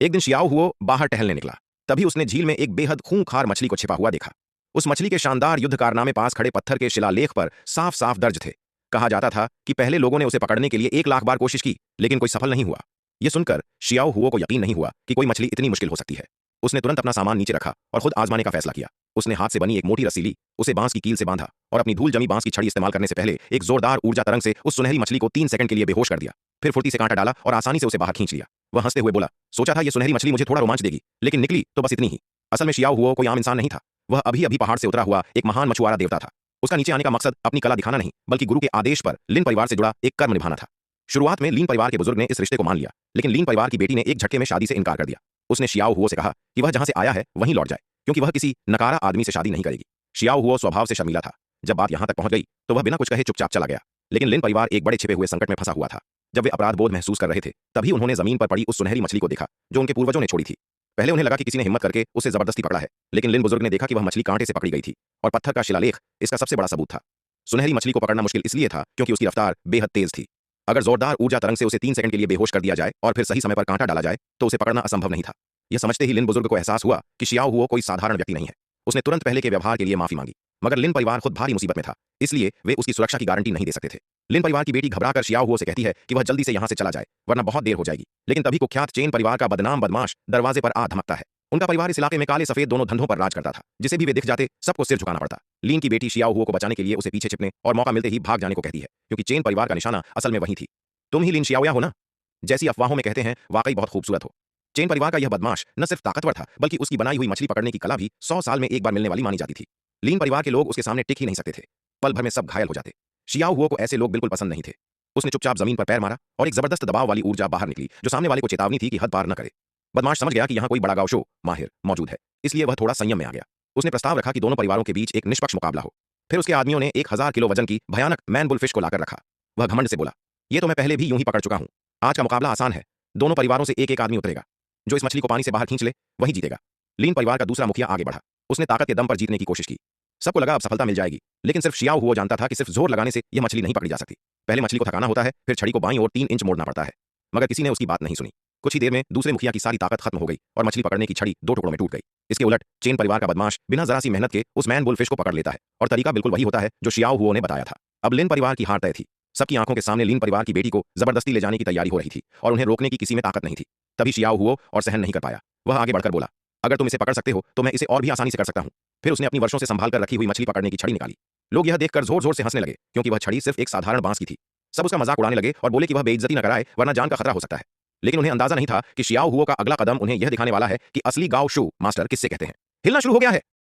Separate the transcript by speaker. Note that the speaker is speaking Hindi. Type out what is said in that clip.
Speaker 1: एक दिन शियाओ हुओ बाहर टहलने निकला। तभी उसने झील में एक बेहद खूंखार मछली को छिपा हुआ देखा। उस मछली के शानदार युद्ध कारनामे पास खड़े पत्थर के शिलालेख पर साफ साफ दर्ज थे। कहा जाता था कि पहले लोगों ने उसे पकड़ने के लिए 1 लाख बार कोशिश की, लेकिन कोई सफल नहीं हुआ। यह सुनकर शियाओ हुओ को यकीन नहीं हुआ कि कोई मछली इतनी मुश्किल हो सकती है। उसने तुरंत अपना सामान नीचे रखा और खुद आजमाने का फैसला किया। उसने हाथ से बनी एक मोटी रस्सी ली, उसे बांस की कील से बांधा और अपनी धूल जमी बांस की छड़ी इस्तेमाल करने से पहले एक जोरदार ऊर्जा तरंग से उस सुनहरी मछली को 3 सेकंड के लिए बेहोश कर दिया। फिर फुर्ती से कांटा डाला और आसानी से उसे बाहर खींच लिया। वह हंसते हुए बोला, सोचा था यह सुनहरी मछली मुझे थोड़ा रोमांच देगी, लेकिन निकली तो बस इतनी ही। असल में शियाओ हुओ कोई आम इंसान नहीं था। वह अभी अभी पहाड़ से उतरा हुआ एक महान मछुआरा देवता था। उसका नीचे आने का मकसद अपनी कला दिखाना नहीं, बल्कि गुरु के आदेश पर लिन परिवार से जुड़ा एक कर्म निभाना था। शुरुआत में लिन परिवार के बुजुर्ग ने इस रिश्ते को मान लिया, लेकिन लिन परिवार की बेटी ने एक झटके में शादी से इनकार कर दिया। उसने शियाओ हुओ से कहा कि वह जहां से आया है वहीं लौट जाए, क्योंकि वह किसी नकारा आदमी से शादी नहीं करेगी। शियाओ हुओ स्वभाव से शर्मीला था। जब बात यहां तक पहुंच गई तो वह बिना कुछ कहे चुपचाप चला गया। लेकिन लिन परिवार एक बड़े छिपे हुए संकट में फंसा हुआ था। जब वे अपराध बोध महसूस कर रहे थे, तभी उन्होंने जमीन पर पड़ी उस सुनहरी मछली को देखा जो उनके पूर्वजों ने छोड़ी थी। पहले उन्हें लगा कि किसी ने हिम्मत करके उसे जबरदस्ती पकड़ा है, लेकिन लिन बुजुर्ग ने देखा कि वह मछली कांटे से पकड़ी गई थी और पत्थर का शिलालेख इसका सबसे बड़ा सबूत था। सुनहरी मछली को पकड़ना मुश्किल इसलिए था क्योंकि उसकी रफ्तार बेहद तेज थी। अगर जोरदार ऊर्जा तरंग से उसे 3 सेकंड के लिए बेहोश कर दिया जाए और फिर सही समय पर कांटा डाला जाए तो उसे पकड़ना असंभव नहीं था। यह समझते ही लिन बुजुर्ग को एहसास हुआ कि शियाओ हुओ कोई साधारण व्यक्ति नहीं है। उसने तुरंत पहले के व्यवहार के लिए माफी मांगी, मगर लिन परिवार खुद भारी मुसीबत में था, इसलिए वे उसकी सुरक्षा की गारंटी नहीं दे सकते थे। लिन परिवार की बेटी घबराकर शियाओ हुओ से कहती है कि वह जल्दी से यहां से चला जाए, वरना बहुत देर हो जाएगी। लेकिन तभी कुख्यात चेन परिवार का बदनाम बदमाश दरवाजे पर आ धमकता है। उनका परिवार इस इलाके में काले सफेद दोनों धंधों पर राज करता था। जिसे भी वे दिख जाते सबको सिर झुकाना पड़ता। लिन की बेटी शियाओ हुओ को बचाने के लिए उसे पीछे छिपने और मौका मिलते ही भाग जाने को कहती है, क्योंकि चेन परिवार का निशाना असल में वही थी। तुम ही लिन शियाओया हो ना? जैसी अफवाहों में कहते हैं, वाकई बहुत खूबसूरत हो। चेन परिवार का यह बदमाश न सिर्फ ताकतवर था, बल्कि उसकी बनाई हुई मछली पकड़ने की कला भी 100 साल में एक बार मिलने वाली मानी जाती थी। लीन परिवार के लोग उसके सामने टिक ही नहीं सकते थे। पल भर में सब घायल हो जाते। शियाओ हुओ को ऐसे लोग बिल्कुल पसंद नहीं थे। उसने चुपचाप जमीन पर पैर मारा और एक जबरदस्त दबाव वाली ऊर्जा बाहर निकली, जो सामने वाले को चेतावनी थी कि हद पार न करे। बदमाश समझ गया कि यहाँ कोई बड़ा गावशो माहिर मौजूद है, इसलिए वह थोड़ा संयम में आ गया। उसने प्रस्ताव रखा कि दोनों परिवारों के बीच एक निष्पक्ष मुकाबला हो। फिर उसके आदमियों ने 1000 किलो वजन की भयानक मैन बुलफिश को लाकर रखा। वह घमंड से बोला, ये तो मैं पहले भी यूं ही पकड़ चुका हूं। आज का मुकाबला आसान है। दोनों परिवारों से एक एक आदमी उतरेगा। जो इस मछली को पानी से बाहर खींच ले वही जीतेगा। लीन परिवार का दूसरा मुखिया आगे बढ़ा। उसने ताकत के दम पर जीतने की कोशिश की। सबको लगा अब सफलता मिल जाएगी, लेकिन सिर्फ शियाओ हुओ जानता था कि सिर्फ जोर लगाने से यह मछली नहीं पकड़ी जा सकती। पहले मछली को थकाना होता है, फिर छड़ी को बाईं ओर 3 इंच मोड़ना पड़ता है। मगर किसी ने उसकी बात नहीं सुनी। कुछ ही देर में दूसरे मुखिया की सारी ताकत खत्म हो गई और मछली पकड़ने की छड़ी 2 टुकड़ों में टूट गई। इसके उलट चेन परिवार का बदमाश बिना जरा सी मेहनत के उस मैन बुलफिश को पकड़ लेता है, और तरीका बिल्कुल वही होता है जो शियाओ हुओ ने बताया था। अब लिन परिवार की हार तय थी। सबकी आंखों के सामने लिन परिवार की बेटी को जबरदस्ती ले जाने की तैयारी हो रही थी और उन्हें रोकने की किसी में ताकत नहीं थी। तभी शियाओ हुओ और सहन नहीं कर पाया। वह आगे बढ़कर बोला, अगर तुम इसे पकड़ सकते हो तो मैं इसे और भी आसानी से कर सकता हूं। फिर उसने अपनी वर्षों से संभाल कर रखी हुई मछली पकड़ने की छड़ी निकाली। लोग यह देखकर जोर जोर से हंसने लगे, क्योंकि वह छड़ी सिर्फ एक साधारण बांस की थी। सब उसका मजाक उड़ाने लगे और बोले कि वह बेइज्जती न कराए, वरना जान का खतरा हो सकता है। लेकिन उन्हें अंदाजा नहीं था कि शियाओ हुओ का अगला कदम उन्हें यह दिखाने वाला है कि असली गाओ शू मास्टर किससे कहते हैं। हिलना शुरू हो गया है।